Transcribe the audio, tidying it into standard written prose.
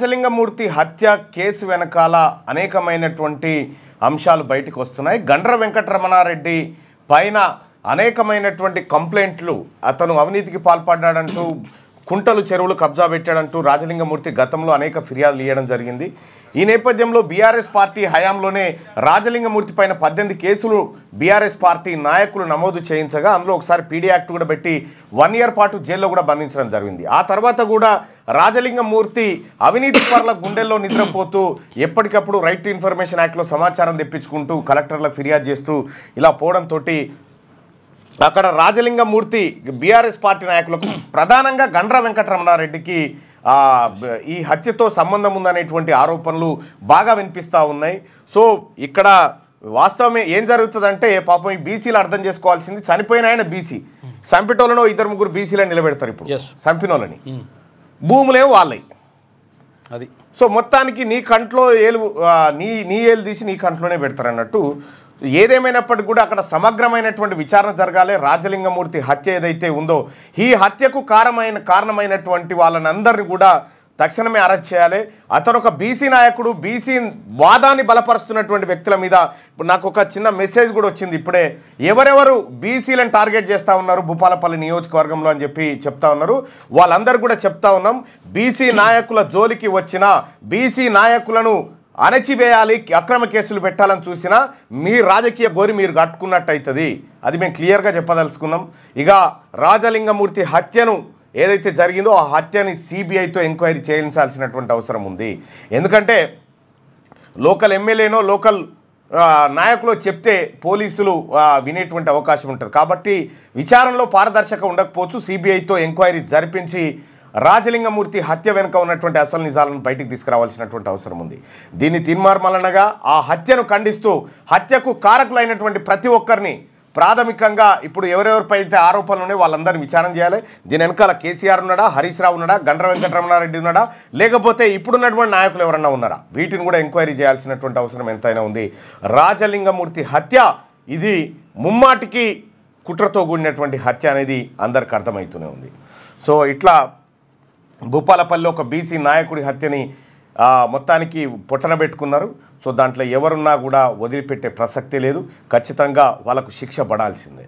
రాజలింగమూర్తి హత్య కేసు వెనకాల అనేకమైనటువంటి అంశాలు బయటికి వస్తున్నాయి. గండ్ర వెంకటరమణారెడ్డి పైన అనేకమైనటువంటి కంప్లైంట్లు, అతను అవినీతికి పాల్పడ్డాడంటూ కుంటలు చెరువులు కబ్జా పెట్టాడంటూ రాజలింగమూర్తి గతంలో అనేక ఫిర్యాదులు ఇవ్వడం జరిగింది. ఈ నేపథ్యంలో బీఆర్ఎస్ పార్టీ హయాంలోనే రాజలింగమూర్తి పైన 18 కేసులు బీఆర్ఎస్ పార్టీ నాయకులు నమోదు చేయించగా అందులో ఒకసారి పీడీ యాక్ట్ కూడా పెట్టి 1 ఇయర్ పాటు జైల్లో కూడా బంధించడం జరిగింది. ఆ తర్వాత కూడా రాజలింగమూర్తి అవినీతి పరుల గుండెల్లో నిద్రపోతూ ఎప్పటికప్పుడు రైట్ టు ఇన్ఫర్మేషన్ యాక్ట్లో సమాచారం తెప్పించుకుంటూ కలెక్టర్లకు ఫిర్యాదు చేస్తూ ఇలా పోవడంతో అక్కడ రాజలింగమూర్తి బీఆర్ఎస్ పార్టీ నాయకులకు ప్రధానంగా గండ్ర వెంకటరమణారెడ్డికి ఈ హత్యతో సంబంధం ఉందనేటువంటి ఆరోపణలు బాగా వినిపిస్తూ ఉన్నాయి. సో ఇక్కడ వాస్తవమే ఏం జరుగుతుందంటే, పాపం ఈ బీసీలు అర్థం చేసుకోవాల్సింది, చనిపోయిన ఆయన బీసీ, సంపిటోళ్ళను 2-3 బీసీలను నిలబెడతారు. ఇప్పుడు సంపినోళ్ళని భూములేమో వాళ్ళవి. అది సో మొత్తానికి నీ కంట్లో నీ ఏలు తీసి నీ కంట్లోనే పెడతారు అన్నట్టు. ఏదేమైనప్పటికీ కూడా అక్కడ సమగ్రమైనటువంటి విచారణ జరగాలి. రాజలింగమూర్తి హత్య ఏదైతే ఉందో ఈ హత్యకు కారణమైనటువంటి వాళ్ళని అందరినీ కూడా తక్షణమే అరెస్ట్ చేయాలి. అతను ఒక బీసీ నాయకుడు, బీసీ వాదాన్ని బలపరుస్తున్నటువంటి వ్యక్తుల మీద ఇప్పుడు నాకు ఒక చిన్న మెసేజ్ కూడా వచ్చింది. ఇప్పుడే ఎవరెవరు బీసీలను టార్గెట్ చేస్తూ ఉన్నారు భూపాలపల్లి నియోజకవర్గంలో అని చెప్పి చెప్తా ఉన్నారు. వాళ్ళందరూ కూడా చెప్తా ఉన్నాం, బీసీ నాయకుల జోలికి వచ్చిన బీసీ నాయకులను అణచివేయాలి, అక్రమ కేసులు పెట్టాలని చూసినా మీ రాజకీయ గోరి మీరు కట్టుకున్నట్టు అవుతుంది. అది మేము క్లియర్గా చెప్పదలుచుకున్నాం. ఇక రాజలింగమూర్తి హత్యను ఏదైతే జరిగిందో ఆ హత్యని సిబిఐతో ఎంక్వైరీ చేయించాల్సినటువంటి అవసరం ఉంది. ఎందుకంటే లోకల్ ఎమ్మెల్యేనో లోకల్ నాయకులు చెప్తే పోలీసులు వినేటువంటి అవకాశం ఉంటుంది. కాబట్టి విచారణలో పారదర్శక ఉండకపోవచ్చు. సిబిఐతో ఎంక్వైరీ జరిపించి రాజలింగమూర్తి హత్య వెనుక ఉన్నటువంటి అసలు నిజాలను బయటికి తీసుకురావాల్సినటువంటి అవసరం ఉంది. దీన్ని తీర్మార్మలనగా ఆ హత్యను ఖండిస్తూ హత్యకు కారకులైనటువంటి ప్రతి ఒక్కరిని ప్రాథమికంగా ఇప్పుడు ఎవరెవరిపై అయితే ఆరోపణలు ఉన్నాయో వాళ్ళందరినీ విచారణ చేయాలి. దీని వెనకాల కేసీఆర్ ఉన్నాడా, హరీష్ రావు ఉన్నాడా, గండ్ర వెంకటరమణారెడ్డి ఉన్నాడా, లేకపోతే ఇప్పుడున్నటువంటి నాయకులు ఎవరన్నా ఉన్నారా, వీటిని కూడా ఎంక్వైరీ చేయాల్సినటువంటి అవసరం ఎంతైనా ఉంది. రాజలింగమూర్తి హత్య ఇది ముమ్మాటికి కుట్రతో కూడినటువంటి హత్య అనేది అందరికి అర్థమవుతూనే ఉంది. సో ఇట్లా భూపాలపల్లిలో ఒక బీసీ నాయకుడి హత్యని మొత్తానికి పొట్టన పెట్టుకున్నారు. సో దాంట్లో ఎవరున్నా కూడా వదిలిపెట్టే ప్రసక్తే లేదు. ఖచ్చితంగా వాళ్ళకు శిక్ష పడాల్సిందే.